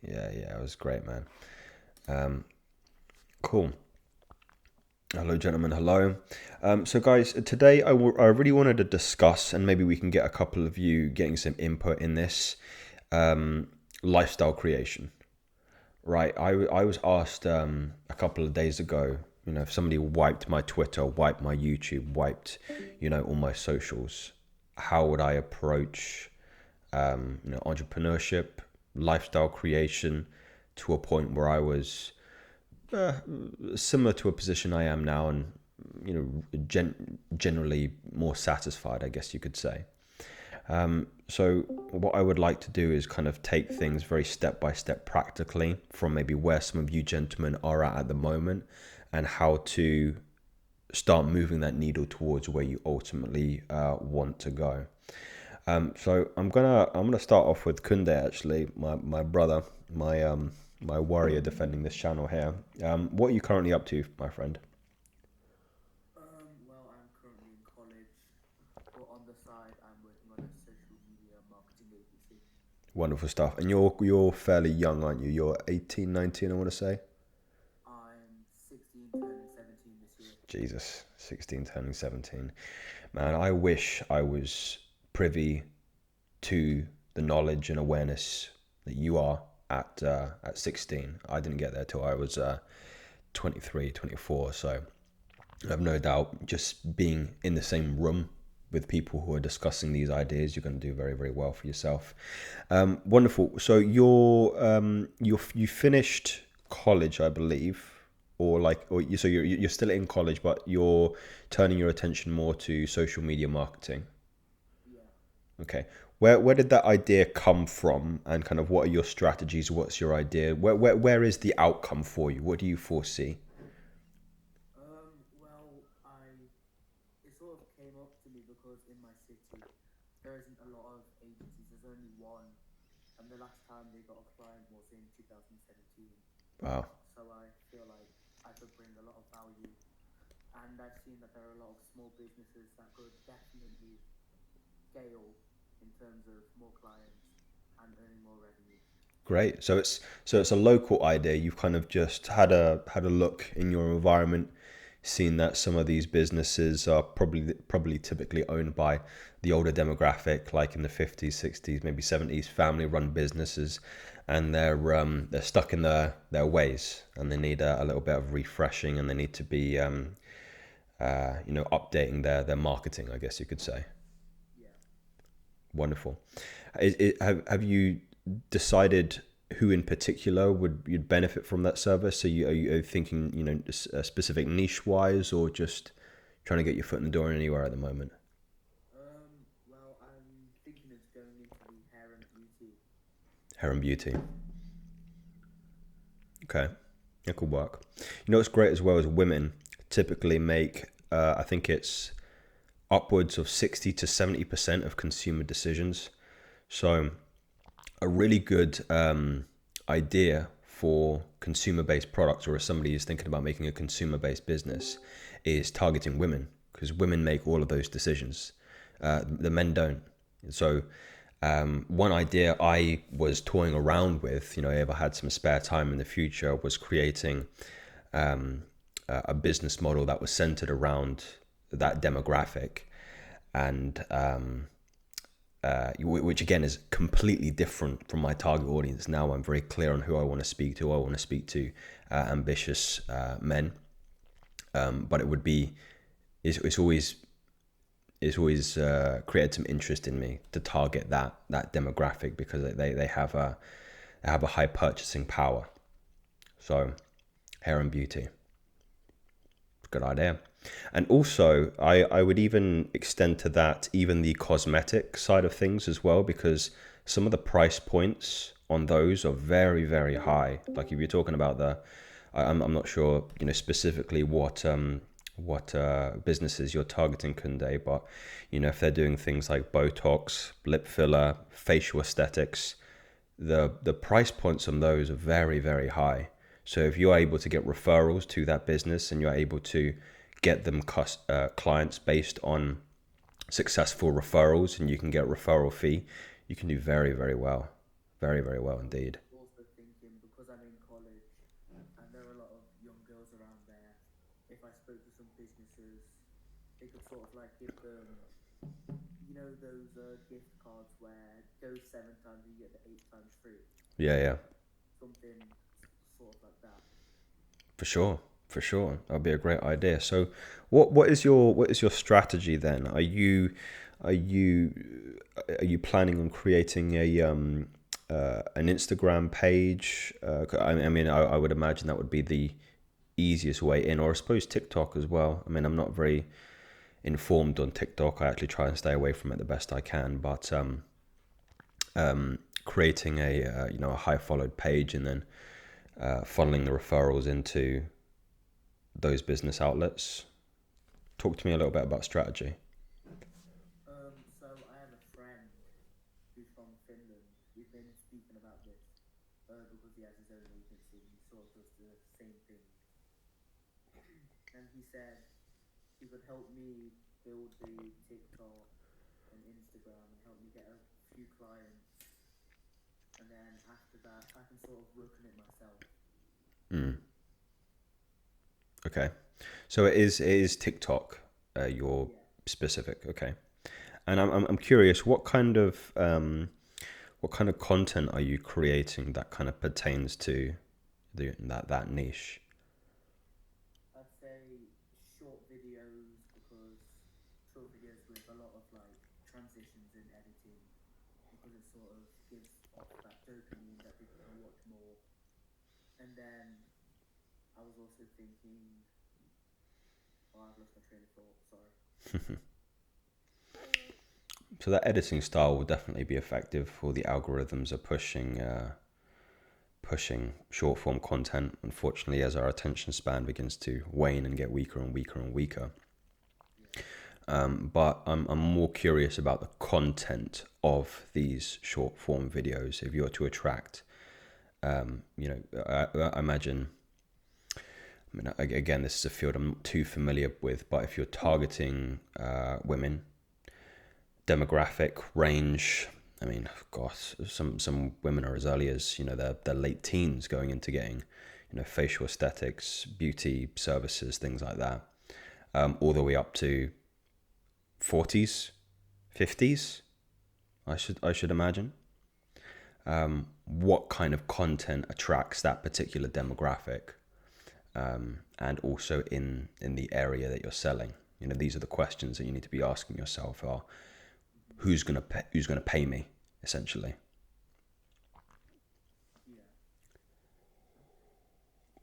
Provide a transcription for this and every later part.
Yeah, yeah, it was great, man. Um, cool. Hello, gentlemen. Hello. So, guys, today I really wanted to discuss, and maybe we can get a couple of you getting some input in this um, lifestyle creation. Right. I was asked a couple of days ago, if somebody wiped my Twitter, wiped my YouTube, wiped, all my socials, how would I approach, entrepreneurship, lifestyle creation to a point where I was similar to a position I am now and, generally more satisfied, I guess you could say. So what I would like to do is kind of take things very step by step practically from maybe where some of you gentlemen are at the moment and how to start moving that needle towards where you ultimately want to go. So I'm gonna start off with Kunde, actually, my brother, my warrior defending this channel here. What are you currently up to, my friend? Well, I'm currently in college, but on the side, I'm working on a social media marketing agency. Wonderful stuff. And you're fairly young, aren't you? You're 18, 19, I want to say. I'm 16, turning 17 this year. Jesus, 16 turning 17. Man, I wish I was privy to the knowledge and awareness that you are at 16. I didn't get there till I was 23, 24. So I have no doubt just being in the same room with people who are discussing these ideas, you're going to do very, very well for yourself. Wonderful. So you finished college, I believe, so you're still in college, but you're turning your attention more to social media marketing. Yeah. Okay. Where did that idea come from, and kind of what are your strategies? What's your idea? Where is the outcome for you? What do you foresee? Well, it sort of came up to me because in my city, there isn't a lot of agencies. There's only one, and the last time they got a client was in 2017. Wow. So I feel like I could bring a lot of value, and I've seen that there are a lot of small businesses that could definitely scale in terms of more clients and earning more revenue. Great. So it's a local idea. You've kind of just had a look in your environment, seen that some of these businesses are probably typically owned by the older demographic, like in the 50s, 60s, maybe 70s, family-run businesses, and they're stuck in their ways, and they need a little bit of refreshing, and they need to be updating their marketing, I guess you could say. Yeah. Wonderful. Have you decided who in particular would you'd benefit from that service? So are you thinking, specific niche wise, or just trying to get your foot in the door anywhere at the moment? Well, I'm thinking it's going into the hair and beauty. Hair and beauty. Okay, that could work. What's great as well is women typically make, I think it's upwards of 60 to 70% of consumer decisions. So a really good idea for consumer-based products, or if somebody is thinking about making a consumer-based business, is targeting women, because women make all of those decisions. The men don't. So one idea I was toying around with, if I had some spare time in the future, was creating a business model that was centered around that demographic, and which again is completely different from my target audience. Now I'm very clear on who I want to speak to. I want to speak to ambitious men, but it's always created some interest in me to target that demographic, because they have a high purchasing power. So hair and beauty, good idea. And also, I would even extend to that even the cosmetic side of things as well, because some of the price points on those are very, very high. Like if you're talking about I'm not sure, specifically what businesses you're targeting, Kunde, but if they're doing things like Botox, lip filler, facial aesthetics, the price points on those are very, very high. So if you're able to get referrals to that business, and you're able to get them clients based on successful referrals, and you can get a referral fee, you can do very, very well. Very, very well indeed. Also thinking businesses, they could sort of like give them, you know, those gift cards where go 7 times and you get the 8 times free, Yeah, yeah, something sort of like that. for sure, for sure. That'd be a great idea. So, what is your strategy then? Are you are you planning on creating a an Instagram page? I mean, I would imagine that would be the easiest way in, or I suppose TikTok as well. I mean, I'm not very informed on TikTok. I actually try and stay away from it the best I can, but creating a a high followed page and then funneling the referrals into those business outlets. Talk to me a little bit about strategy. So I have a friend who's from Finland. We've been speaking about this because he has his own agency and he sort of does the same thing. And he said he could help me build the TikTok and Instagram and help me get a few clients. And then after that, I can sort of work on it myself. Mm. Okay, so it is TikTok. Your Yeah. specific. Okay, and I'm curious, what kind of content are you creating that kind of pertains to that niche? I'd say short videos because short videos with a lot of like transitions in editing because it sort of gives off that dopamine that people can watch more. And then I was also thinking, oh, I've lost my train of thought. Sorry. So that editing style will definitely be effective for the algorithms are pushing short form content. Unfortunately, as our attention span begins to wane and get weaker and weaker and weaker. Yeah. But I'm more curious about the content of these short form videos. If you're to attract, I imagine. I mean, again, this is a field I'm not too familiar with, but if you're targeting women, demographic range. I mean, gosh, some women are as early as their late teens going into getting facial aesthetics, beauty services, things like that, all the way up to 40s, 50s. I should imagine. What kind of content attracts that particular demographic, and also in the area that you're selling. These are the questions that you need to be asking yourself: are who's gonna pay me, essentially. Yeah.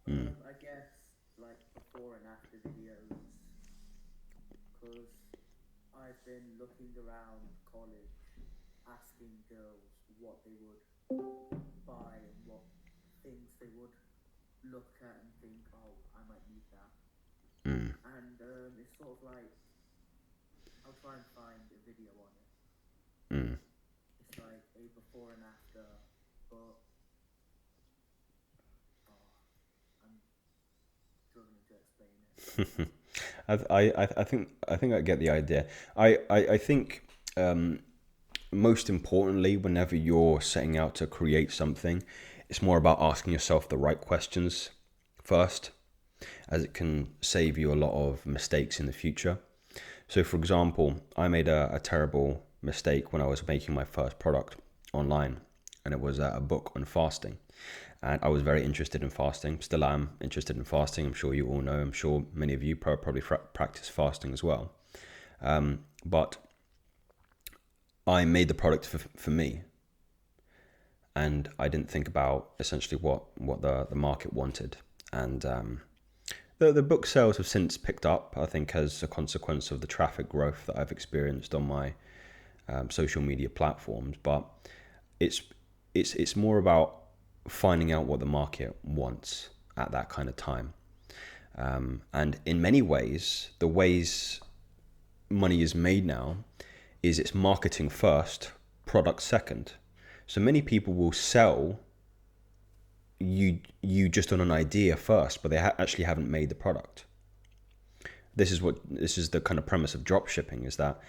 Mm. I guess like before and after videos, because I've been looking around college, asking girls what they would buy and what things they would look at and think, oh, I might need that. Mm. And it's sort of like I'll try and find a video on it. Mm. It's like a before and after, but oh, I'm struggling to explain it. I think I get the idea. I think most importantly, whenever you're setting out to create something, it's more about asking yourself the right questions first, as it can save you a lot of mistakes in the future. So, for example, I made a terrible mistake when I was making my first product online, and it was a book on fasting. And I was very interested in fasting, still am interested in fasting. I'm sure you all know, I'm sure many of you probably practice fasting as well. But I made the product for me, and I didn't think about essentially what the market wanted. And the book sales have since picked up, I think, as a consequence of the traffic growth that I've experienced on my social media platforms. But it's it's more about finding out what the market wants at that kind of time. And in many ways, the ways money is made now is it's marketing first, product second. So many people will sell you just on an idea first, but they actually haven't made the product. This is the kind of premise of drop shipping, is that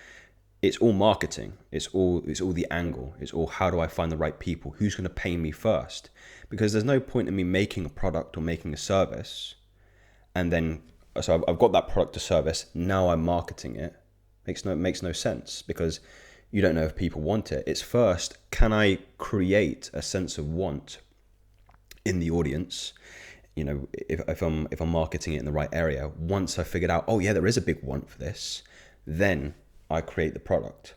it's all marketing. It's all the angle. It's all, how do I find the right people? Who's going to pay me first? Because there's no point in me making a product or making a service and then I've got that product or service. Now I'm marketing it. Makes no sense, because you don't know if people want it. It's first, can I create a sense of want in the audience? You know, if I'm marketing it in the right area, once I figured out, oh yeah, there is a big want for this, then I create the product.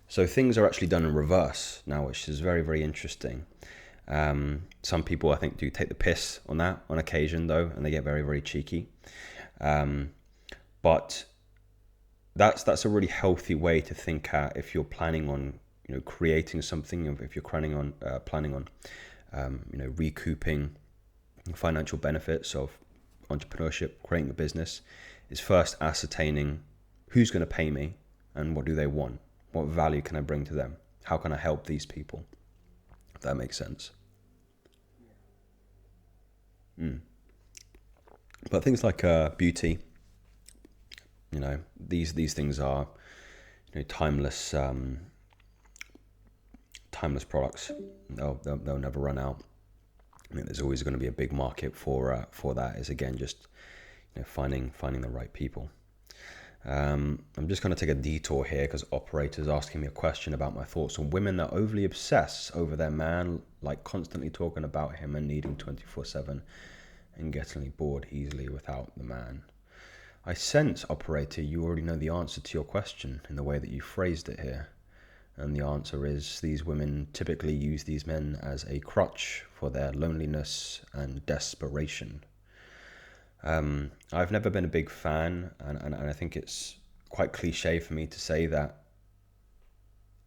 So things are actually done in reverse now, which is very, very interesting. Some people, I think, do take the piss on that on occasion, though, and they get very, very cheeky. But that's a really healthy way to think at if you're planning on, you know, creating something. If you're planning on you know, recouping financial benefits of entrepreneurship, creating a business, is first ascertaining who's going to pay me and what do they want. What value can I bring to them? How can I help these people? If that makes sense. But things like beauty, you know, these things are, you know, timeless products. They'll never run out. I mean, there's always going to be a big market for that. Is again just, you know, finding the right people. I'm just going to take a detour here because operator's asking me a question about my thoughts on women that overly obsess over their man, like constantly talking about him and needing 24/7 and getting bored easily without the man. I sense, operator, you already know the answer to your question in the way that you phrased it here. And the answer is these women typically use these men as a crutch for their loneliness and desperation. I've never been a big fan, and I think it's quite cliche for me to say that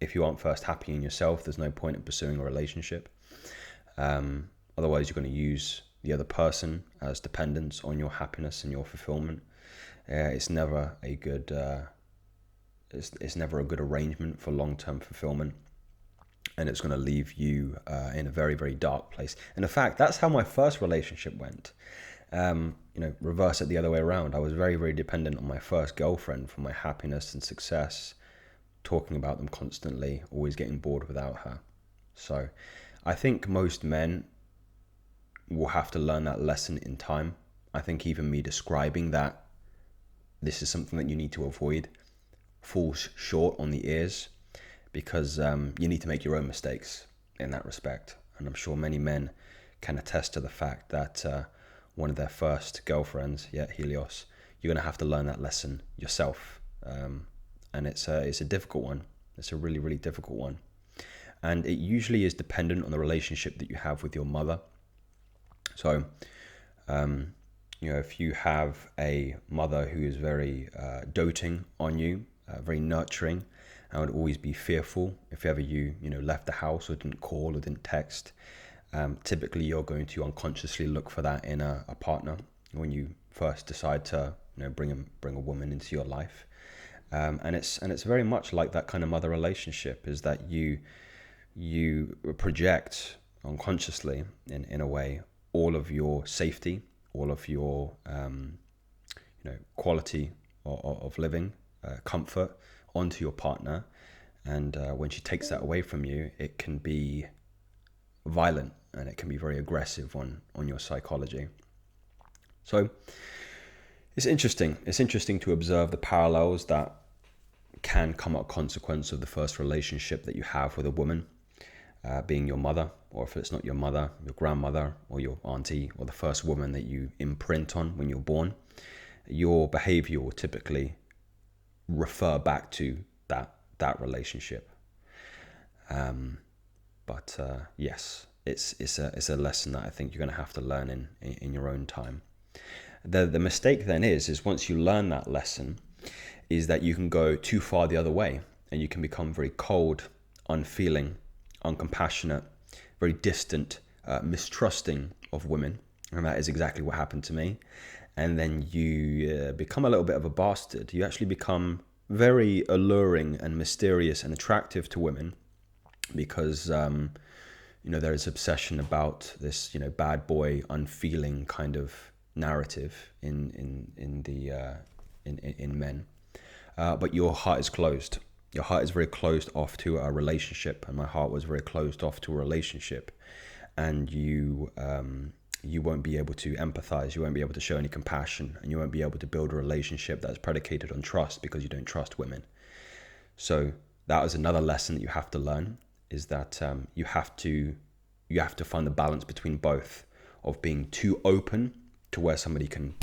if you aren't first happy in yourself, there's no point in pursuing a relationship. Otherwise, you're going to use the other person as dependence on your happiness and your fulfillment. It's never a good it's never a good arrangement for long-term fulfillment, and it's going to leave you in a very, very dark place. And in fact, that's how my first relationship went. You know, reverse it the other way around. I was very, very dependent on my first girlfriend for my happiness and success, talking about them constantly, always getting bored without her. So I think most men will have to learn that lesson in time. I think even me describing that this is something that you need to avoid falls short on the ears, because you need to make your own mistakes in that respect. And I'm sure many men can attest to the fact that one of their first girlfriends, Helios, you're going to have to learn that lesson yourself. And it's a difficult one. It's a really, really difficult one. And it usually is dependent on the relationship that you have with your mother. So, you know, if you have a mother who is very doting on you, very nurturing, and would always be fearful if ever you left the house or didn't call or didn't text, typically you're going to unconsciously look for that in a partner when you first decide to bring a woman into your life. And it's very much like that kind of mother relationship, is that you project unconsciously in a way all of your safety, all of your quality of living, comfort onto your partner. And when she takes that away from you, it can be violent and it can be very aggressive on your psychology. So it's interesting. It's interesting to observe the parallels that can come as a consequence of the first relationship that you have with a woman, being your mother, or if it's not your mother, your grandmother or your auntie, or the first woman that you imprint on when you're born. Your behavior will typically refer back to that relationship. But yes, it's a lesson that I think you're going to have to learn in your own time. The mistake then is once you learn that lesson, is that you can go too far the other way, and you can become very cold, unfeeling, uncompassionate, very distant, mistrusting of women. And that is exactly what happened to me. And then you become a little bit of a bastard. You actually become very alluring and mysterious and attractive to women, because there is obsession about this bad boy, unfeeling kind of narrative in men. But your heart is closed. Your heart is very closed off to a relationship, and my heart was very closed off to a relationship. And you you won't be able to empathize, you won't be able to show any compassion, and you won't be able to build a relationship that's predicated on trust because you don't trust women. So that is another lesson that you have to learn, is that you have to find the balance between both, of being too open to where somebody can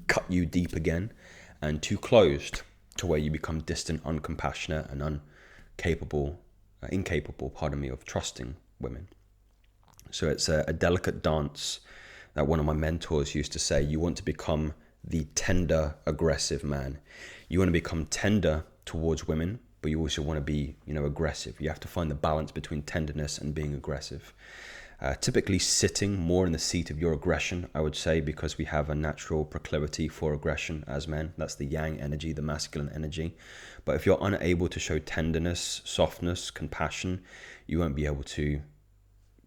cut you deep again, and too closed to where you become distant, uncompassionate, and incapable, of trusting women. So it's a delicate dance that one of my mentors used to say. You want to become the tender, aggressive man. You want to become tender towards women, but you also want to be, aggressive. You have to find the balance between tenderness and being aggressive. Typically sitting more in the seat of your aggression, I would say, because we have a natural proclivity for aggression as men. That's the yang energy, the masculine energy. But if you're unable to show tenderness, softness, compassion, you won't be able to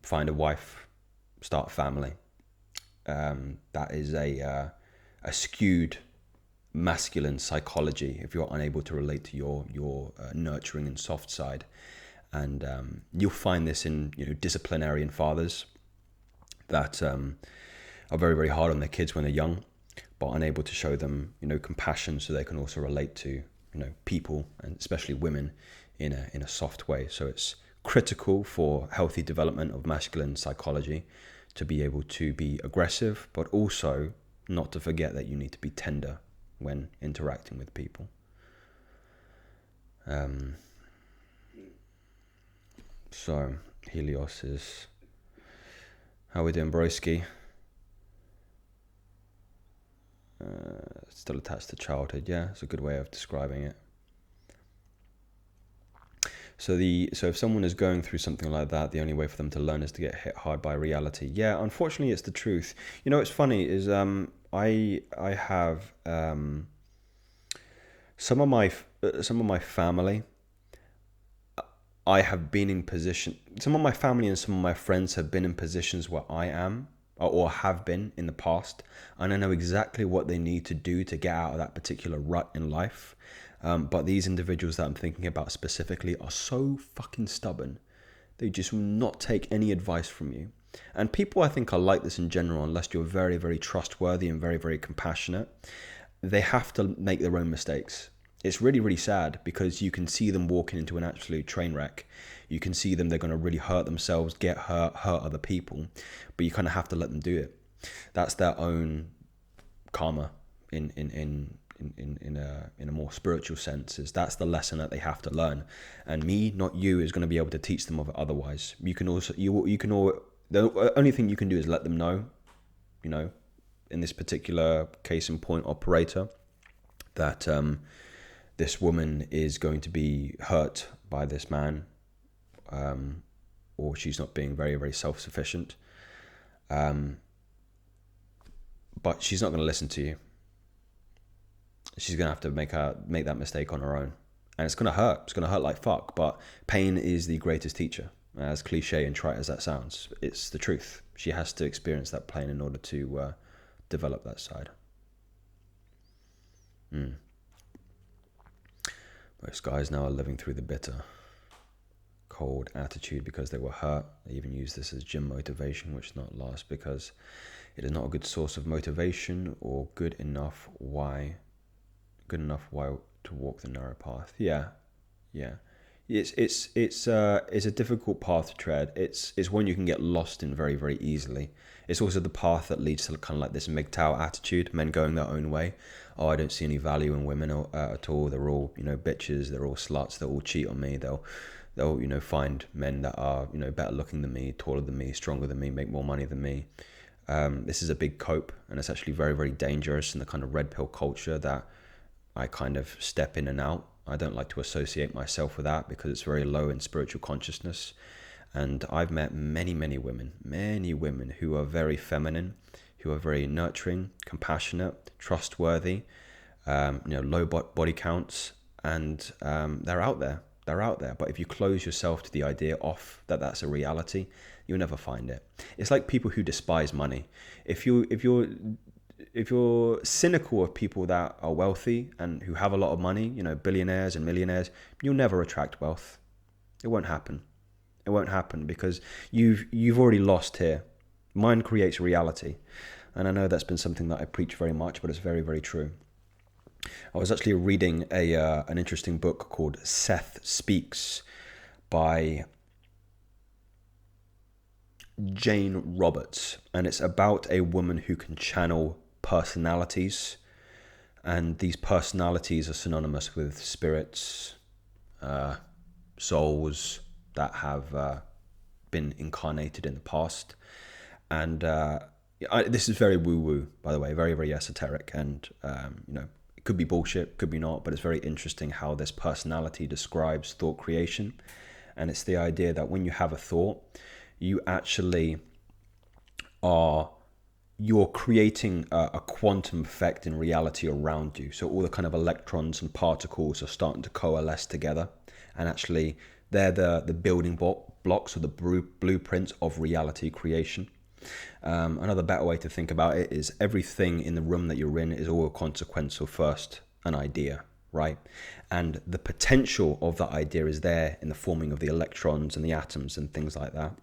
find a wife, start a family. That is a skewed masculine psychology if you're unable to relate to your nurturing and soft side. And you'll find this in disciplinarian fathers that are very, very hard on their kids when they're young, but unable to show them compassion, so they can also relate to people, and especially women, in a soft way. So it's critical for healthy development of masculine psychology to be able to be aggressive, but also not to forget that you need to be tender when interacting with people. So Helios is, how we doing, broski? Still attached to childhood. Yeah, it's a good way of describing it. So if someone is going through something like that, the only way for them to learn is to get hit hard by reality. Yeah, unfortunately, it's the truth. What's funny is I have some of my family. I have been in position. Some of my family and some of my friends have been in positions where I am, or have been in the past, and I know exactly what they need to do to get out of that particular rut in life. But these individuals that I'm thinking about specifically are so fucking stubborn. They just will not take any advice from you. And people, I think, are like this in general, unless you're very, very trustworthy and very, very compassionate. They have to make their own mistakes. It's really, really sad, because you can see them walking into an absolute train wreck. You can see them, they're going to really hurt themselves, get hurt other people, but you kind of have to let them do it. That's their own karma in a more spiritual sense. Is that's the lesson that they have to learn, and me, not you, is going to be able to teach them of it otherwise. You can also the only thing you can do is let them know, in this particular case in point, operator, that this woman is going to be hurt by this man, or she's not being very, very self-sufficient, but she's not going to listen to you. She's going to have to make that mistake on her own, and it's going to hurt. It's going to hurt like fuck, but pain is the greatest teacher. As cliche and trite as that sounds, it's the truth. She has to experience that pain in order to develop that side. Most guys now are living through the bitter, cold attitude because they were hurt. They even use this as gym motivation, which does not last, because it is not a good source of motivation or good enough why to walk the narrow path. Yeah. It's a difficult path to tread. It's one you can get lost in very, very easily. It's also the path that leads to kind of like this MGTOW attitude, men going their own way. Oh, I don't see any value in women at all. They're all, bitches. They're all sluts. They'll all cheat on me. They'll find men that are, better looking than me, taller than me, stronger than me, make more money than me. This is a big cope, and it's actually very, very dangerous in the kind of red pill culture that I kind of step in and out. I don't like to associate myself with that because it's very low in spiritual consciousness. And I've met many, many women who are very feminine, who are very nurturing, compassionate, trustworthy, low body counts, and they're out there. But if you close yourself to the idea that that's a reality, you'll never find it. It's like people who despise money. If you're cynical of people that are wealthy and who have a lot of money, billionaires and millionaires, you'll never attract wealth. It won't happen. Because you've already lost here. mind creates reality. And I know that's been something that I preach very much, but it's very, very true. I was actually reading an interesting book called Seth Speaks by Jane Roberts, and it's about a woman who can channel personalities, and these personalities are synonymous with spirits, souls that have been incarnated in the past. And this is very woo-woo, by the way, very, very esoteric, and it could be bullshit, could be not, but it's very interesting how this personality describes thought creation. And it's the idea that when you have a thought, you actually you're creating a quantum effect in reality around you. So all the kind of electrons and particles are starting to coalesce together, and actually they're the building blocks or the blueprints of reality creation. Another better way to think about it is everything in the room that you're in is all a consequence of first an idea, right? And the potential of that idea is there in the forming of the electrons and the atoms and things like that.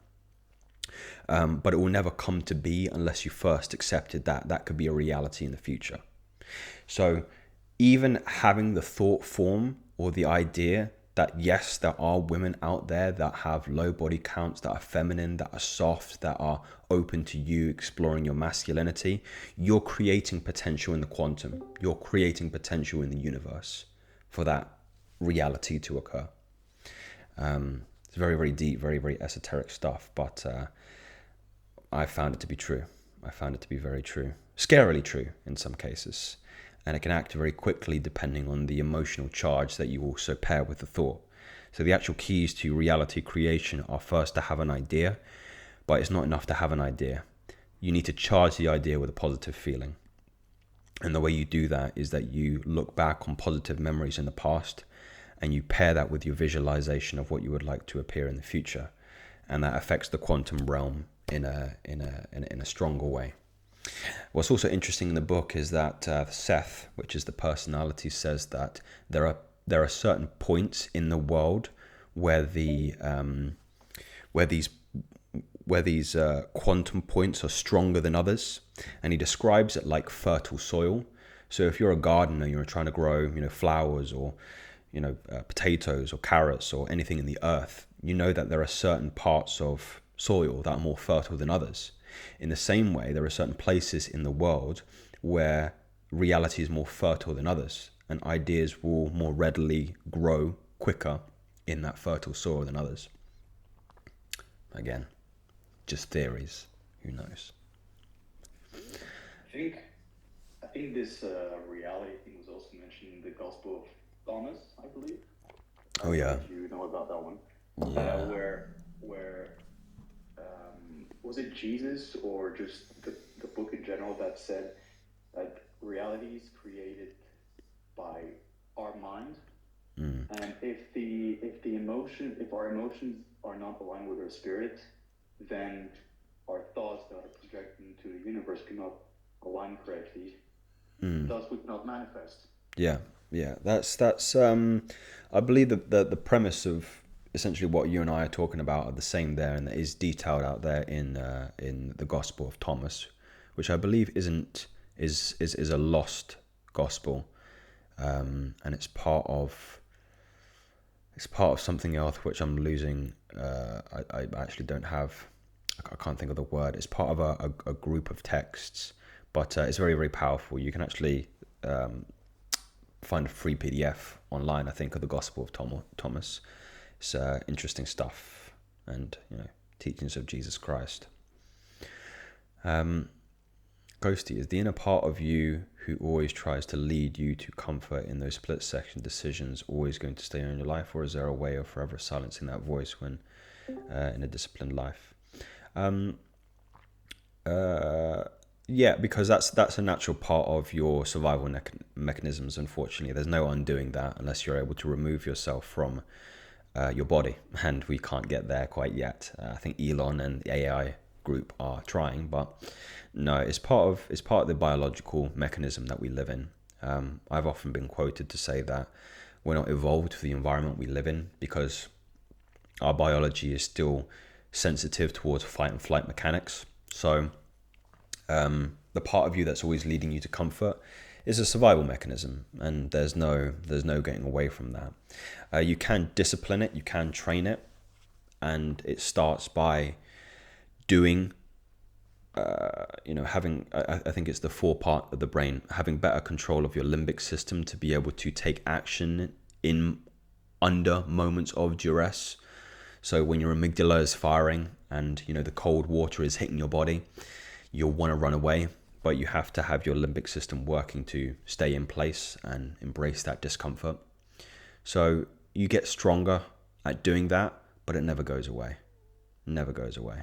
But it will never come to be unless you first accepted that that could be a reality in the future. So even having the thought form or the idea that yes, there are women out there that have low body counts, that are feminine, that are soft, that are open to you exploring your masculinity, you're creating potential in the quantum. You're creating potential in the universe for that reality to occur. It's very, very deep, very, very esoteric stuff, but I found it to be true. I found it to be very true. Scarily true in some cases. And it can act very quickly depending on the emotional charge that you also pair with the thought. So the actual keys to reality creation are first to have an idea, but it's not enough to have an idea. You need to charge the idea with a positive feeling. And the way you do that is that you look back on positive memories in the past and you pair that with your visualization of what you would like to appear in the future. And that affects the quantum realm in a stronger way. What's also interesting in the book is that Seth, which is the personality, says that there are certain points in the world where these quantum points are stronger than others, and he describes it like fertile soil. So if you're a gardener, you're trying to grow, flowers or potatoes or carrots or anything in the earth, you know that there are certain parts of soil that are more fertile than others. In the same way, there are certain places in the world where reality is more fertile than others, and ideas will more readily grow quicker in that fertile soil than others. Again, just theories. Who knows? I think this reality thing was also mentioned in the Gospel of Thomas, I believe. Oh yeah. You know about that one? Yeah. Where was it Jesus or just the book in general that said that reality is created by our mind, and if our emotions are not aligned with our spirit, then our thoughts that are projected into the universe cannot align correctly. Thus, we cannot manifest. Yeah. That's I believe that the premise of essentially what you and I are talking about are the same there, and that is detailed out there in the Gospel of Thomas, which I believe is a lost gospel, and it's part of something else which I'm losing. I actually don't have. I can't think of the word. It's part of a group of texts, but it's very, very powerful. You can actually find a free PDF online, I think, of the Gospel of Thomas. It's interesting stuff, and teachings of Jesus Christ. Ghosty, is the inner part of you who always tries to lead you to comfort in those split-second decisions always going to stay in your life, or is there a way of forever silencing that voice when in a disciplined life? Yeah, because that's a natural part of your survival mechanisms. Unfortunately, there's no undoing that unless you're able to remove yourself from your body, and we can't get there quite yet. I think Elon and the AI group are trying, but no, it's part of the biological mechanism that we live in. I've often been quoted to say that we're not evolved for the environment we live in because our biology is still sensitive towards fight and flight mechanics. So the part of you that's always leading you to comfort is a survival mechanism, and there's no getting away from that. You can discipline it, you can train it, and it starts by doing. Having, I think it's the fore part of the brain, having better control of your limbic system to be able to take action in under moments of duress. So when your amygdala is firing and the cold water is hitting your body, you'll want to run away, but you have to have your limbic system working to stay in place and embrace that discomfort. So you get stronger at doing that, but it never goes away. Never goes away,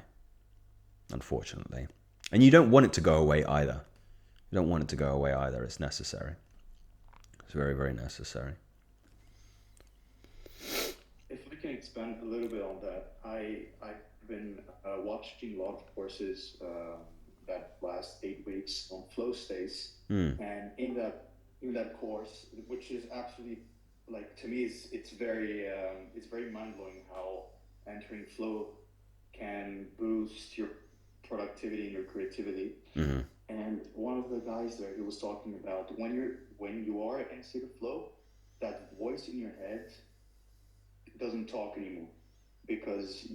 unfortunately. And you don't want it to go away either. You don't want it to go away either. It's necessary. It's very, very necessary. If we can expand a little bit on that, I've been watching a lot of courses that last 8 weeks on flow states, and in that course, which is absolutely, like, to me, it's very mind blowing how entering flow can boost your productivity and your creativity. Mm-hmm. And one of the guys there, he was talking about when you are in a state of flow, that voice in your head doesn't talk anymore, because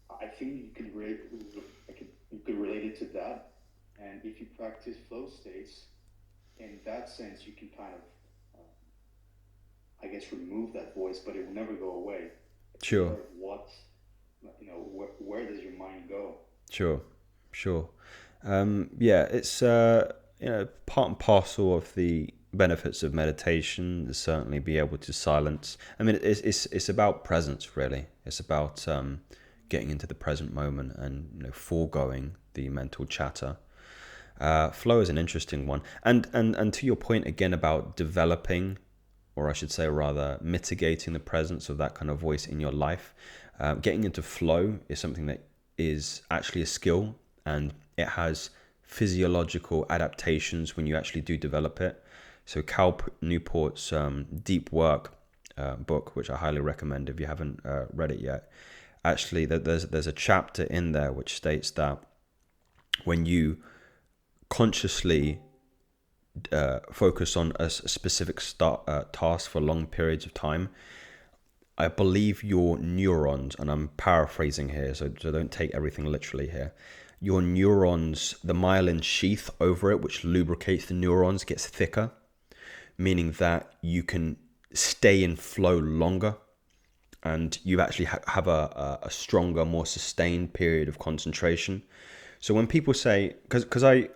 I think you could relate it to that. And if you practice flow states, in that sense, you can kind of, I guess, remove that voice, but it will never go away. Sure. Where does your mind go? Sure. It's part and parcel of the benefits of meditation is certainly be able to silence. I mean, it's about presence, really. It's about getting into the present moment and foregoing the mental chatter. Flow is an interesting one, and to your point again about developing, or I should say rather mitigating the presence of that kind of voice in your life. Getting into flow is something that is actually a skill, and it has physiological adaptations when you actually do develop it. So Cal Newport's Deep Work book, which I highly recommend if you haven't read it yet, actually there's a chapter in there which states that when you consciously focus on a specific task for long periods of time, I believe your neurons, and I'm paraphrasing here, so don't take everything literally here, your neurons, the myelin sheath over it, which lubricates the neurons, gets thicker, meaning that you can stay in flow longer, and you actually have a stronger, more sustained period of concentration. So when people say, because I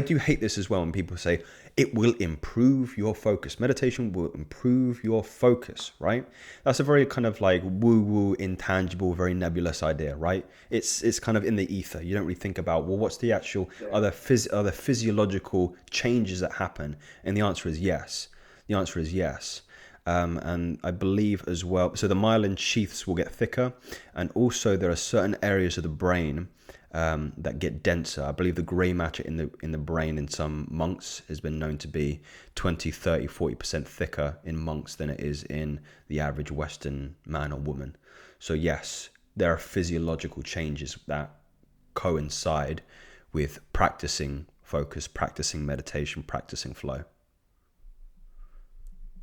do hate this as well, when people say it will improve your focus. Meditation will improve your focus, right? That's a very kind of like woo-woo, intangible, very nebulous idea, right? It's kind of in the ether. You don't really think about, well, what's the actual other physiological changes that happen? And the answer is yes. The answer is yes. And I believe as well, so the myelin sheaths will get thicker, and also there are certain areas of the brain that get denser. I believe the grey matter in the brain in some monks has been known to be 20, 30, 40% thicker in monks than it is in the average Western man or woman. So yes, there are physiological changes that coincide with practicing focus, practicing meditation, practicing flow.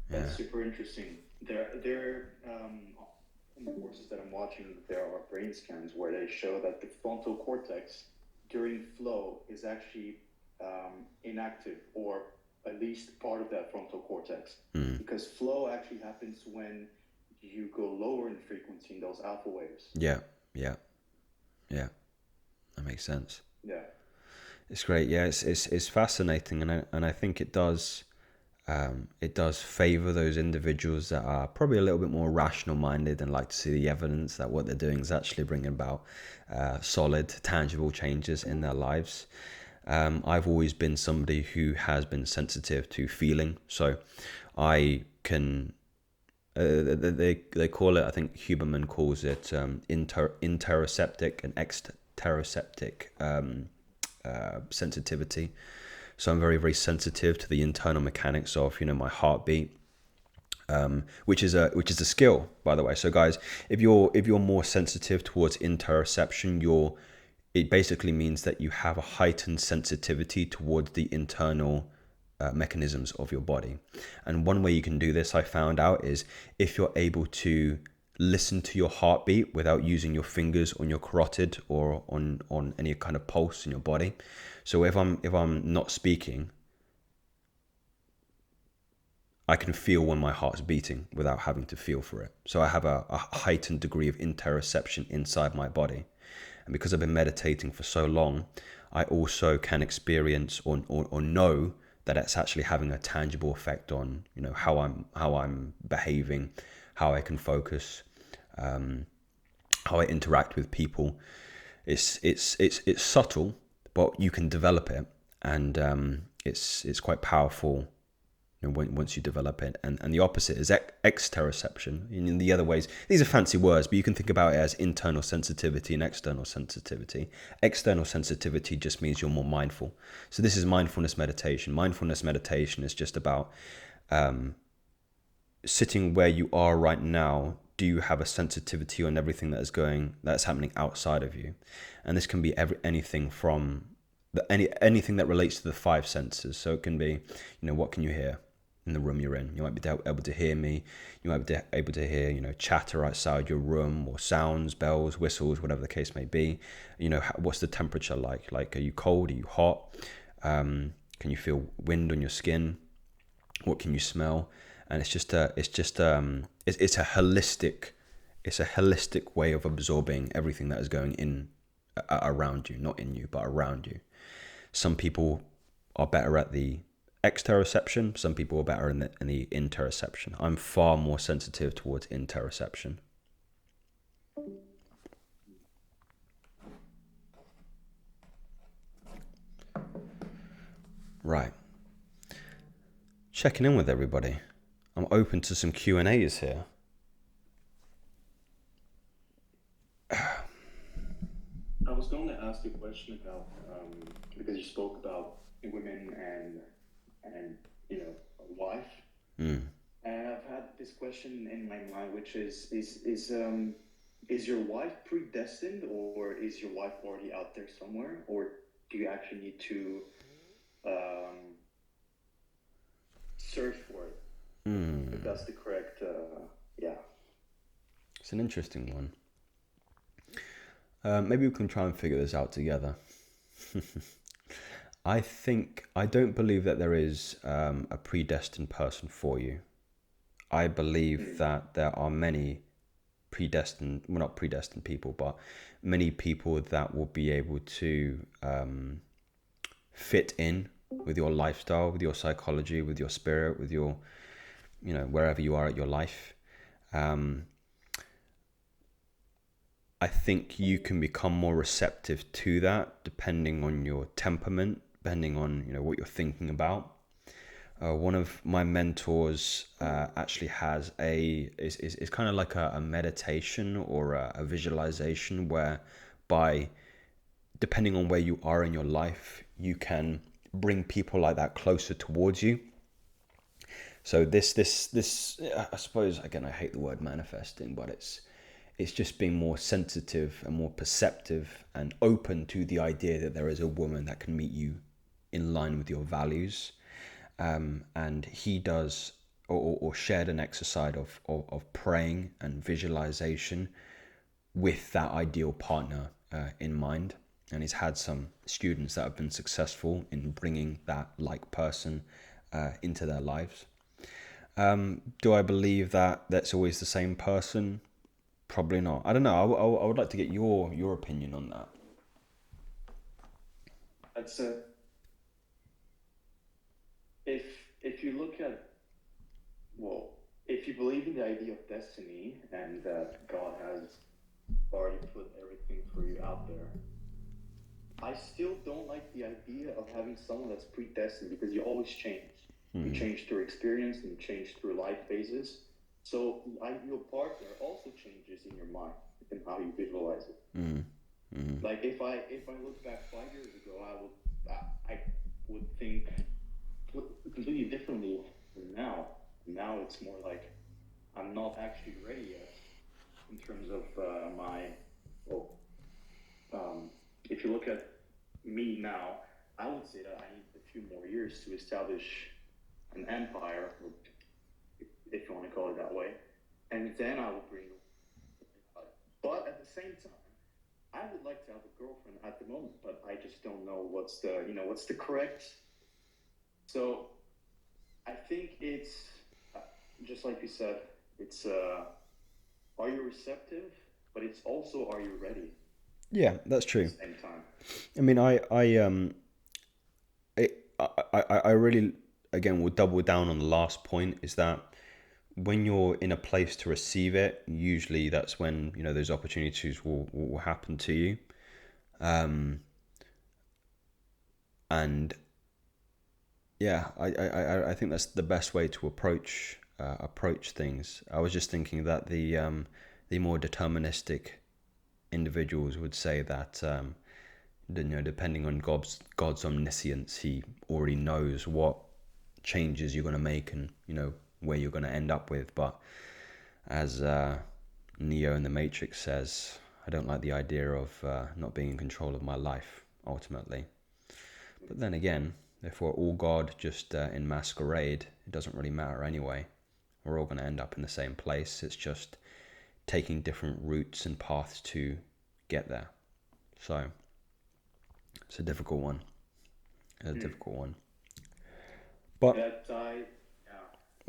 That's super interesting. There in the courses that I'm watching, there are brain scans where they show that the frontal cortex during flow is actually inactive, or at least part of that frontal cortex. Because flow actually happens when you go lower in frequency in those alpha waves. Yeah. That makes sense. Yeah. It's great. Yeah, it's fascinating, and I think it does favor those individuals that are probably a little bit more rational minded and like to see the evidence that what they're doing is actually bringing about solid, tangible changes in their lives. I've always been somebody who has been sensitive to feeling, so I can. They call it, I think Huberman calls it interoceptic and exteroceptic sensitivity. So I'm very, very sensitive to the internal mechanics of, my heartbeat, which is a skill, by the way. So guys, if you're more sensitive towards interoception, it basically means that you have a heightened sensitivity towards the internal mechanisms of your body. And one way you can do this, I found out, is if you're able to listen to your heartbeat without using your fingers on your carotid or on any kind of pulse in your body. So if I'm not speaking, I can feel when my heart's beating without having to feel for it. So I have a heightened degree of interoception inside my body. And because I've been meditating for so long, I also can experience or know that it's actually having a tangible effect on, you know, how I'm behaving, how I can focus, how I interact with people. It's subtle, but you can develop it, and it's quite powerful, you know, once you develop it. And the opposite is exteroception. In the other ways, these are fancy words, but you can think about it as internal sensitivity and external sensitivity. External sensitivity just means you're more mindful. So this is mindfulness meditation. Mindfulness meditation is just about sitting where you are right now. Do you have a sensitivity on everything that's happening outside of you? And this can be anything from anything that relates to the five senses. So it can be, you know, what can you hear in the room you're in? You might be able to hear me. You might be able to hear, you know, chatter outside your room, or sounds, bells, whistles, whatever the case may be. You know, what's the temperature like? Like, are you cold? Are you hot? Can you feel wind on your skin? What can you smell? And it's a holistic way of absorbing everything that is going in around you, not in you, but around you. Some people are better at the exteroception. Some people are better in the interoception. I'm far more sensitive towards interoception. Right. Checking in with everybody. I'm open to some Q&As here. I was going to ask you a question about because you spoke about women and you know, a wife. And I've had this question in my mind, which is your wife predestined, or is your wife already out there somewhere, or do you actually need to search for it? If that's the correct, yeah. It's an interesting one. Maybe we can try and figure this out together. I don't believe that there is a predestined person for you. I believe that there are many not predestined people, but many people that will be able to fit in with your lifestyle, with your psychology, with your spirit, with your, you know, wherever you are at your life. I think you can become more receptive to that depending on your temperament, depending on, you know, what you're thinking about. One of my mentors actually has is kind of like a meditation or a visualization, where by depending on where you are in your life, you can bring people like that closer towards you. So this I suppose, again, I hate the word manifesting, but it's just being more sensitive and more perceptive and open to the idea that there is a woman that can meet you in line with your values. And he does or shared an exercise of praying and visualization with that ideal partner in mind. And he's had some students that have been successful in bringing that like person into their lives. Do I believe that that's always the same person? Probably not. I don't know. I would like to get your opinion on that. That's if you look at, well, if you believe in the idea of destiny and that God has already put everything for you out there, I still don't like the idea of having someone that's predestined, because you always change. You change through experience and you change through life phases. So the ideal partner also changes in your mind and how you visualize it. Like if I look back 5 years ago, I would think completely differently than now. Now it's more like I'm not actually ready yet in terms of my if you look at me now, I would say that I need a few more years to establish an empire, if you want to call it that way, and then I will bring. But at the same time, I would like to have a girlfriend at the moment, but I just don't know what's the correct. So I think it's uh, just like you said, it's are you receptive, but it's also are you ready Yeah, that's at the true. same time. I mean, I really again will double down on the last point is that when you're in a place to receive it, usually that's when those opportunities will happen to you. And yeah, I think that's the best way to approach things. I was just thinking that the more deterministic individuals would say that depending on God's omniscience, He already knows what changes you're going to make and where you're going to end up with. But as Neo in the Matrix says, I don't like the idea of not being in control of my life ultimately. But then again, if we're all God just in masquerade, it doesn't really matter anyway. We're all going to end up in the same place. It's just taking different routes and paths to get there. So it's a difficult one. It's a Hmm. difficult one. But That ties, yeah,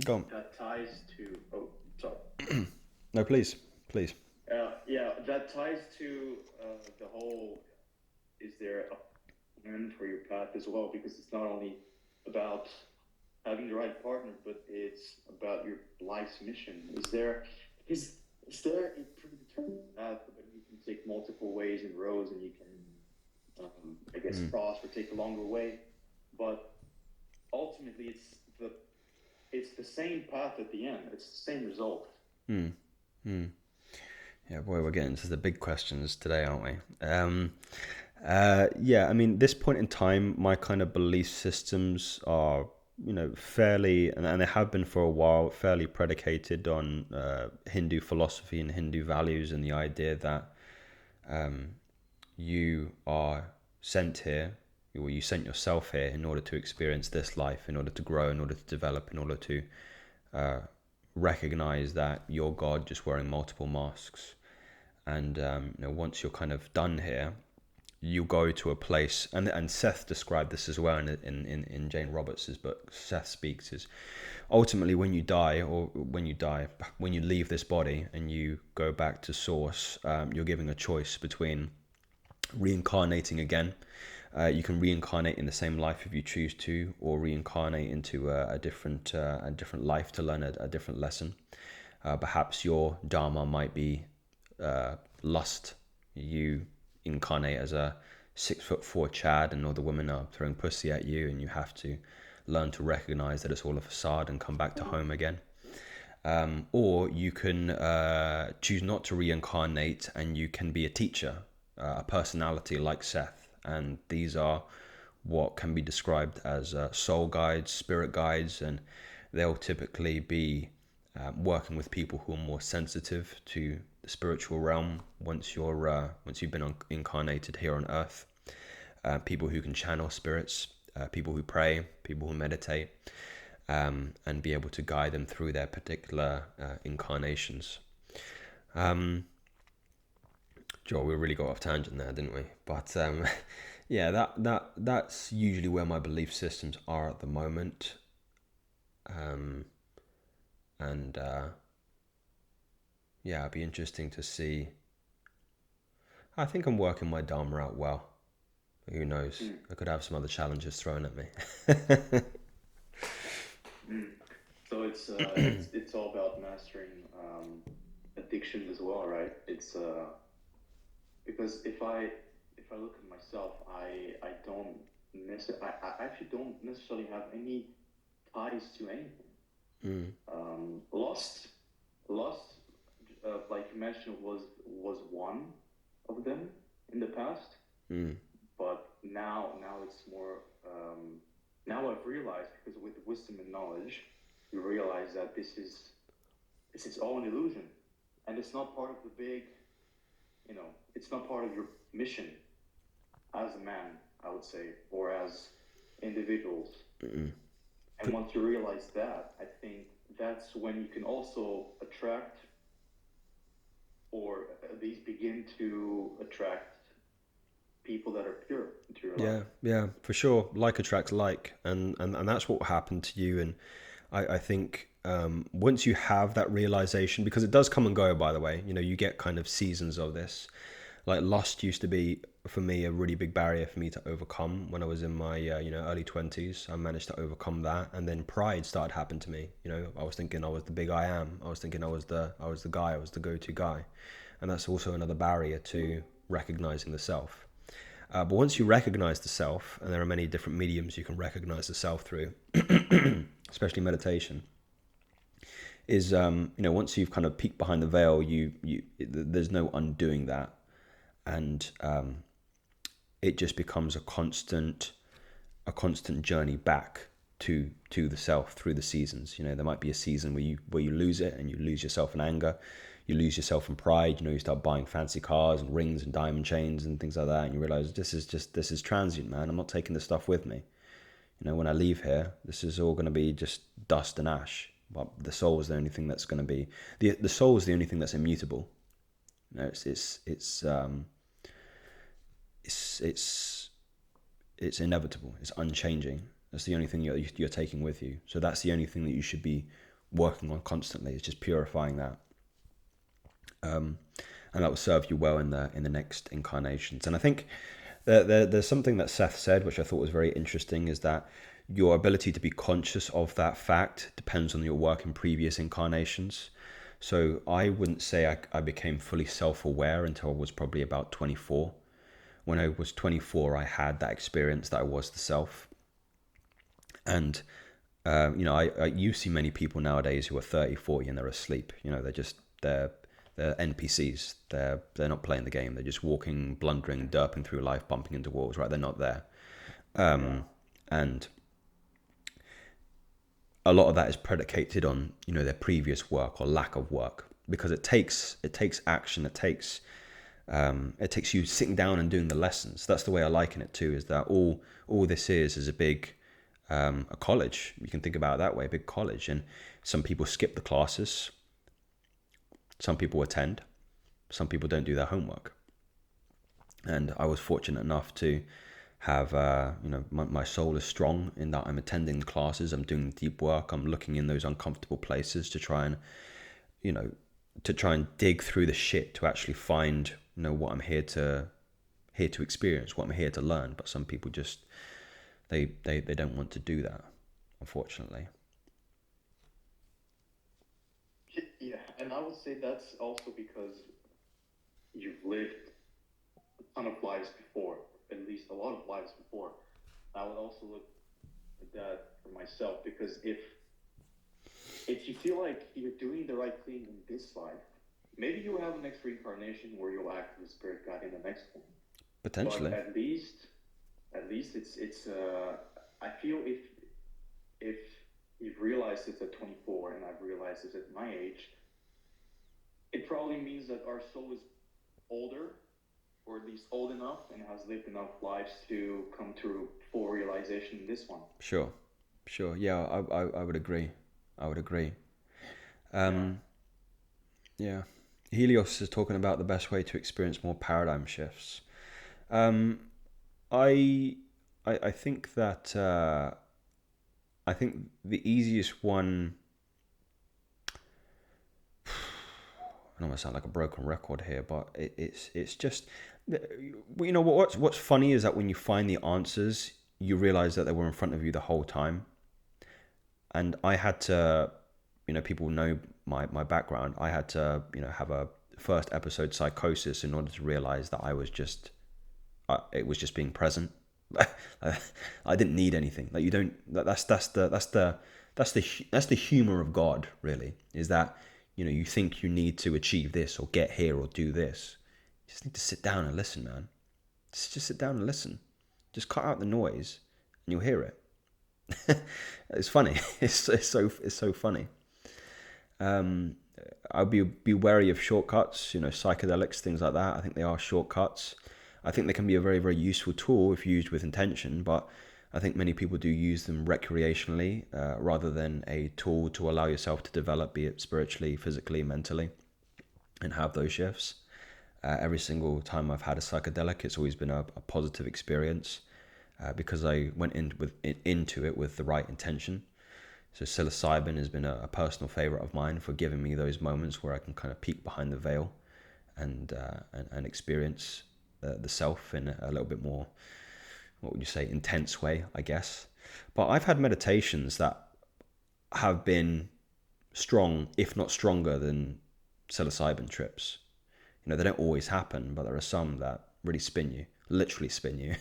go on. that ties to. Oh, sorry. No, please, please. Yeah, that ties to the whole. Is there a plan for your path as well? Because it's not only about having the right partner, but it's about your life's mission. Is is there a predetermined path that you can take multiple ways and roads, and you can, I guess, cross or take a longer way? But ultimately, it's the same path at the end. It's the same result. Yeah, boy, we're getting to the big questions today, aren't we? Yeah, I mean, this point in time, my kind of belief systems are, fairly, and they have been for a while, fairly predicated on Hindu philosophy and Hindu values, and the idea that you are sent here, or you sent yourself here in order to experience this life, in order to grow, in order to develop, in order to recognize that you're God just wearing multiple masks. And once you're kind of done here, you go to a place, and Seth described this as well in Jane Roberts' book. Seth speaks is ultimately when you die, when you leave this body and you go back to source, you're giving a choice between reincarnating again. You can reincarnate in the same life if you choose to, or reincarnate into a different life to learn a different lesson. Perhaps your dharma might be lust. You incarnate as a 6'4" Chad, and all the women are throwing pussy at you, and you have to learn to recognize that it's all a facade and come back to home again. Or you can choose not to reincarnate, and you can be a teacher, a personality like Seth. And these are what can be described as soul guides, spirit guides, and they'll typically be working with people who are more sensitive to the spiritual realm once you've been incarnated here on Earth. People who can channel spirits, people who pray, people who meditate, and be able to guide them through their particular incarnations. Joel, we really got off tangent there, didn't we? But yeah, that's usually where my belief systems are at the moment. And yeah, it'd be interesting to see. I think I'm working my Dharma out well. Who knows? Mm. I could have some other challenges thrown at me. Mm. So it's all about mastering addiction as well, right? It's because if I look at myself, I don't I actually don't necessarily have any ties to anything. Lost, lost, like you mentioned, was one of them in the past, but now it's more. Now I've realized because with wisdom and knowledge, you realize that this is all an illusion, and it's not part of the big. It's not part of your mission. as a man, I would say, or as individuals. And once you realize that, I think that's when you can also attract, or at least begin to attract people that are pure into your life. Yeah, for sure. Like attracts like, and that's what happened to you. And I think once you have that realization, because it does come and go, by the way, you get kind of seasons of this. Like lust used to be for me a really big barrier for me to overcome when I was in my early 20s. I managed to overcome that, and then pride started happening to me. I was thinking I was the big I am. I was thinking I was the guy. I was the go-to guy, and that's also another barrier to recognizing the self. But once you recognize the self, and there are many different mediums you can recognize the self through, especially meditation, is once you've kind of peeked behind the veil, there's no undoing that, and it just becomes a constant journey back to the self through the seasons. There might be a season where you lose it, and you lose yourself in anger, you lose yourself in pride. You start buying fancy cars and rings and diamond chains and things like that, and you realize this is transient, man. I'm not taking this stuff with me. When I leave here, this is all going to be just dust and ash. But the soul is the only thing that's going to be the soul is the only thing that's immutable. It's inevitable. It's unchanging. That's the only thing you're taking with you. So that's the only thing that you should be working on constantly. It's just purifying that, and that will serve you well in the next incarnations. And I think there's something that Seth said, which I thought was very interesting, is that your ability to be conscious of that fact depends on your work in previous incarnations. So I wouldn't say I became fully self-aware until I was probably about 24. When I was 24, I had that experience that I was the self. And, you see many people nowadays who are 30, 40, and they're asleep. They're NPCs. They're not playing the game. They're just walking, blundering, derping through life, bumping into walls, right? They're not there. And a lot of that is predicated on, their previous work or lack of work, because it takes action. It takes you sitting down and doing the lessons. That's the way I liken it too, is that all this is a big, a college. You can think about it that way, a big college. And some people skip the classes. Some people attend. Some people don't do their homework. And I was fortunate enough to have, my soul is strong in that I'm attending the classes. I'm doing the deep work. I'm looking in those uncomfortable places to try and dig through the shit to actually find, what I'm here to experience, what I'm here to learn. But some people just, they don't want to do that, unfortunately. Yeah, and I would say that's also because you've lived a ton of lives before, at least a lot of lives before. I would also look at that for myself, because if you feel like you're doing the right thing in this life, maybe you'll have a next reincarnation where you'll act as a spirit guide in the next one. Potentially. But at least it's I feel if you've realized this at 24 and I've realized this at my age, it probably means that our soul is older, or at least old enough, and has lived enough lives to come to full realization in this one. Sure. Yeah, I would agree. Yeah. Helios is talking about the best way to experience more paradigm shifts. I think that I think the easiest one. I don't want to sound like a broken record here, but it's just, what's funny is that when you find the answers, you realize that they were in front of you the whole time. And I had to, people know my background. I had to, have a first episode psychosis in order to realize that it was just being present. I didn't need anything. Like, you don't. That's the humor of God. Really, is that you think you need to achieve this or get here or do this. You just need to sit down and listen, man. Just sit down and listen. Just cut out the noise, and you'll hear it. It's funny. It's so funny. I'll be wary of shortcuts. Psychedelics, things like that. I think they are shortcuts. I think they can be a very, very useful tool if used with intention, but I think many people do use them recreationally rather than a tool to allow yourself to develop, be it spiritually, physically, mentally, and have those shifts. Every single time I've had a psychedelic, it's always been a positive experience because I went into it with the right intention. So psilocybin has been a personal favorite of mine for giving me those moments where I can kind of peek behind the veil and experience the self in a little bit more, what would you say, intense way, I guess. But I've had meditations that have been strong, if not stronger than psilocybin trips. You know, they don't always happen, but there are some that really spin you, literally spin you.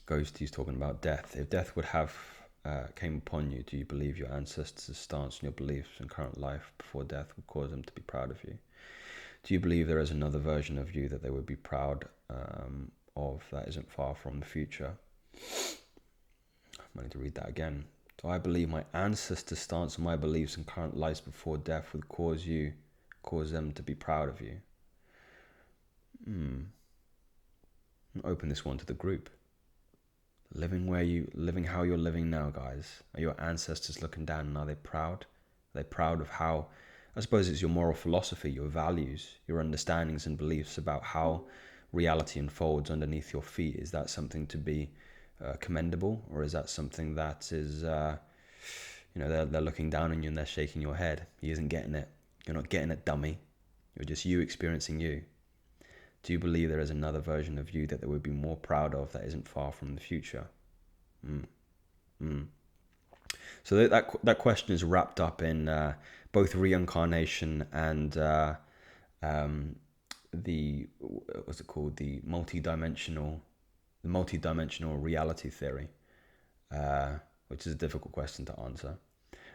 Ghosties talking about death. If death would have came upon you, do you believe your ancestors' stance on your beliefs and current life before death would cause them to be proud of you? Do you believe there is another version of you that they would be proud of that isn't far from the future? I need to read that again. Do I believe my ancestors' stance on my beliefs and current lives before death would cause them to be proud of you? I'll open this one to the group. Living how you're living now, guys. Are your ancestors looking down and are they proud? Are they proud of how, I suppose it's your moral philosophy, your values, your understandings and beliefs about how reality unfolds underneath your feet? Is that something to be commendable, or is that something that is, they're looking down on you and they're shaking your head? He isn't getting it. You're not getting it, dummy. You're just you experiencing you. Do you believe there is another version of you that they would be more proud of that isn't far from the future? So that question is wrapped up in both reincarnation and the what's it called? The multi-dimensional reality theory, which is a difficult question to answer.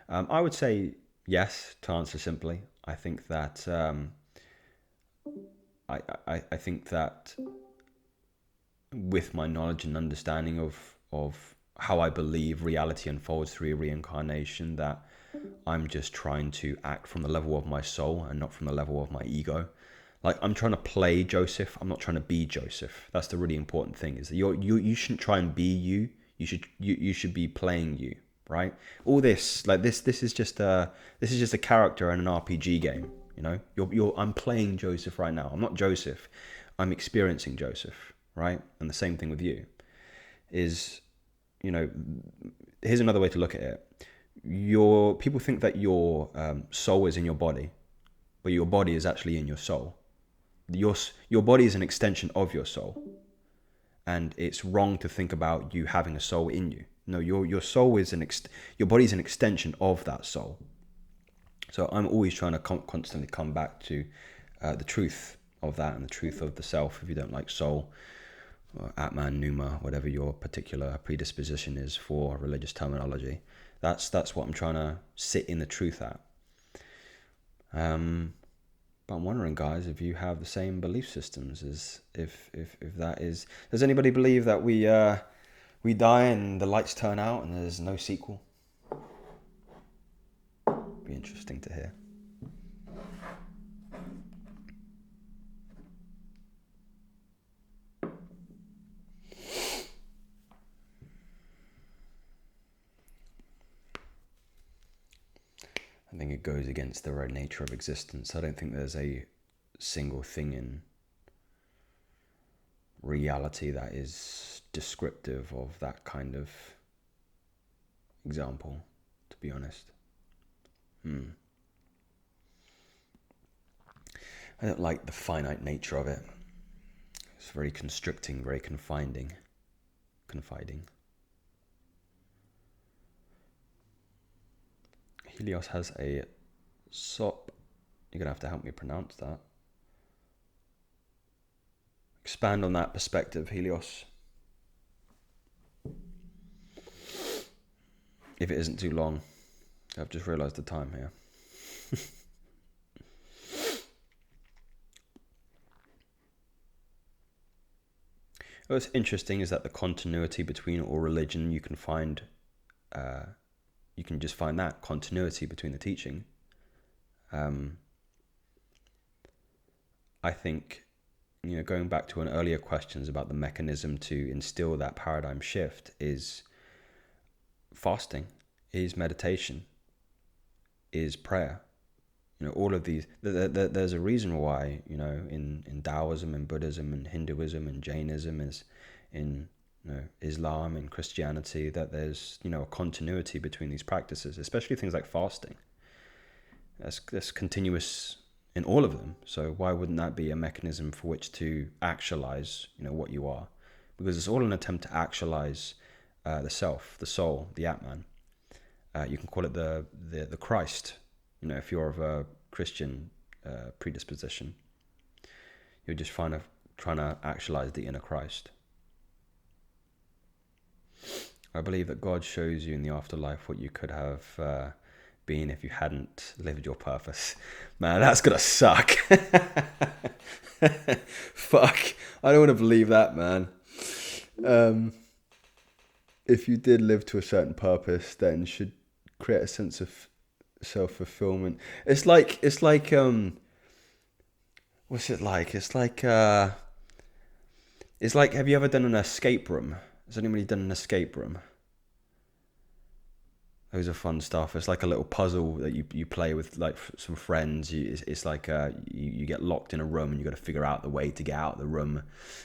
I would say yes, to answer simply. I think that I think that with my knowledge and understanding of how I believe reality unfolds through reincarnation, that I'm just trying to act from the level of my soul and not from the level of my ego. Like, I'm trying to play Joseph. I'm not trying to be Joseph. That's the really important thing, is that you shouldn't try and be you. You should be playing you, right? All this, like this is just a character in an RPG game. You know, I'm playing Joseph right now. I'm not Joseph. I'm experiencing Joseph, right? And the same thing with you is, you know, here's another way to look at it. People think that your soul is in your body, but your body is actually in your soul. Your body is an extension of your soul, and it's wrong to think about you having a soul in you. No, your soul is your body is an extension of that soul. So I'm always trying to constantly come back to the truth of that and the truth of the self. If you don't like soul, or Atman, Numa, whatever your particular predisposition is for religious terminology, that's what I'm trying to sit in the truth at. But I'm wondering, guys, if you have the same belief systems as if that is. Does anybody believe that we die and the lights turn out and there's no sequel? Be interesting to hear. I think it goes against the very nature of existence. I don't think there's a single thing in reality that is descriptive of that kind of example, to be honest. I don't like the finite nature of it. It's very constricting, very confiding. Helios has a SOP. You're going to have to help me pronounce that. Expand on that perspective, Helios. If it isn't too long. I've just realised the time here. What's interesting is that the continuity between all religion, you can find, you can just find that continuity between the teaching. I think, going back to an earlier questions about the mechanism to instill that paradigm shift is fasting, is meditation, is prayer. All of these, there's a reason why, in Taoism and Buddhism and Hinduism and Jainism, is in Islam and Christianity, that there's, a continuity between these practices, especially things like fasting. That's continuous in all of them. So why wouldn't that be a mechanism for which to actualize, what you are? Because it's all an attempt to actualize the self, the soul, the Atman. You can call it the Christ. If you're of a Christian predisposition, you're just trying to actualize the inner Christ. I believe that God shows you in the afterlife what you could have been if you hadn't lived your purpose. Man, that's gonna suck. Fuck, I don't want to believe that, man. If you did live to a certain purpose, then you should create a sense of self-fulfillment. It's like what's it like? It's like have you ever done an escape room? Has anybody done an escape room? Those are fun stuff. It's like a little puzzle that you play with like some friends. It's like you get locked in a room and you got to figure out the way to get out of the room,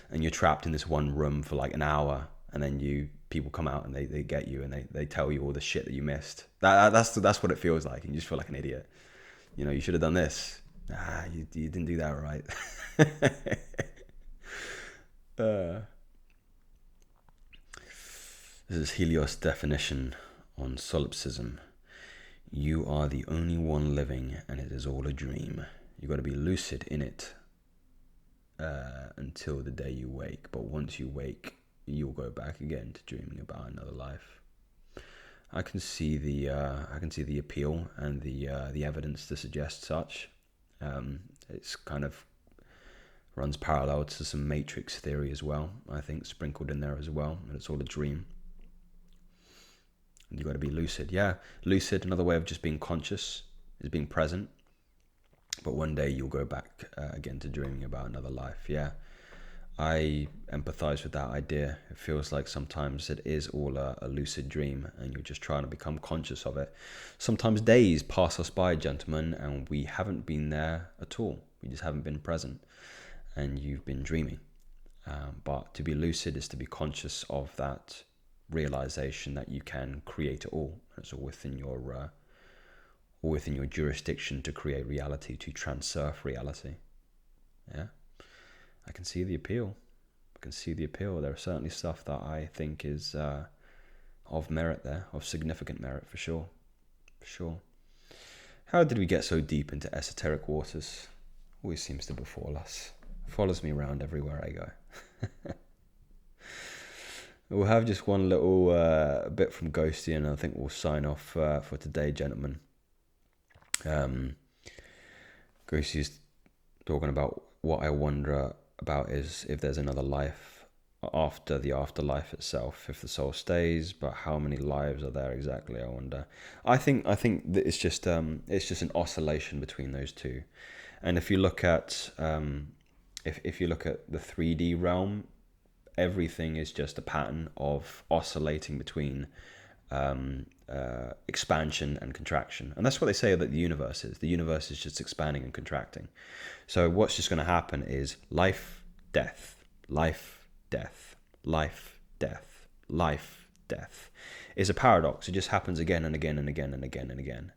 and you're trapped in this one room for like an hour, and then people come out and they get you and they tell you all the shit that you missed. That's what it feels like, and you just feel like an idiot. You should have done this. You didn't do that right. This is Helios' definition on solipsism. You are the only one living, and it is all a dream. You got to be lucid in it until the day you wake. But once you wake, you'll go back again to dreaming about another life. I can see the appeal and the evidence to suggest such. It's kind of runs parallel to some matrix theory as well, I think, sprinkled in there as well, and it's all a dream. And you got to be lucid. Yeah, lucid, another way of just being conscious, is being present. But one day you'll go back again to dreaming about another life. Yeah, I empathize with that idea. It feels like sometimes it is all a lucid dream and you're just trying to become conscious of it. Sometimes days pass us by, gentlemen, and we haven't been there at all. We just haven't been present, and you've been dreaming. But to be lucid is to be conscious of that realization that you can create it all. It's all within your jurisdiction to create reality, to transurf reality. Yeah, I can see the appeal. There are certainly stuff that I think is of merit there, of significant merit for sure. How did we get so deep into esoteric waters? Always seems to befall us. Follows me around everywhere I go. We'll have just one little bit from Ghosty, and I think we'll sign off for today, gentlemen. Ghosty's talking about what I wonder about is if there's another life after the afterlife itself, if the soul stays, but how many lives are there exactly, I wonder. I think that it's just an oscillation between those two. And if you look at if you look at the 3D realm, everything is just a pattern of oscillating between expansion and contraction. And that's what they say that the universe is. The universe is just expanding and contracting. So what's just going to happen is life, death, life, death, life, death, life, death. It's a paradox. It just happens again and again and again and again and again.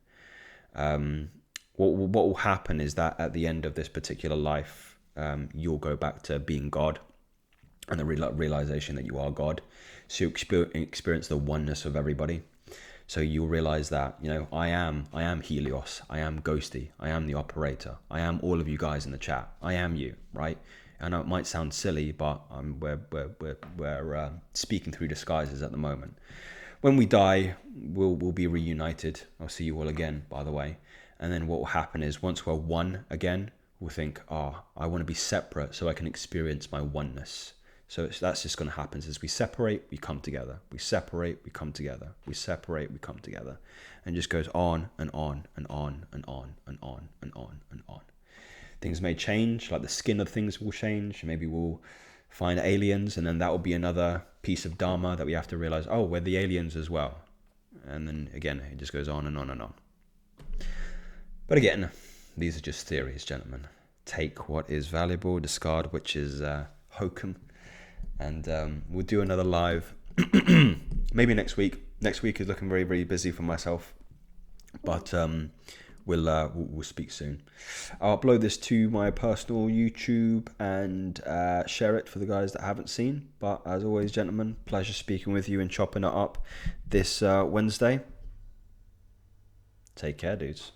What will happen is that at the end of this particular life, you'll go back to being God, and the realization that you are God. So you experience the oneness of everybody. So you'll realize that, I am Helios, I am Ghosty, I am the operator, I am all of you guys in the chat, I am you, right? I know it might sound silly, but we're speaking through disguises at the moment. When we die, we'll be reunited. I'll see you all again, by the way. And then what will happen is once we're one again, we'll think, I want to be separate so I can experience my oneness. So that's just going to happen. As we separate, we come together. We separate, we come together. We separate, we come together. And just goes on and on and on and on and on and on and on. things may change, like the skin of things will change. Maybe we'll find aliens, and then that will be another piece of Dharma that we have to realize, oh, we're the aliens as well. And then again, it just goes on and on and on. But again, these are just theories, gentlemen. Take what is valuable, discard which is hokum. And we'll do another live maybe next week. Next week is looking very, very busy for myself. But we'll speak soon. I'll upload this to my personal YouTube and share it for the guys that haven't seen. But as always, gentlemen, pleasure speaking with you and chopping it up this Wednesday. Take care, dudes.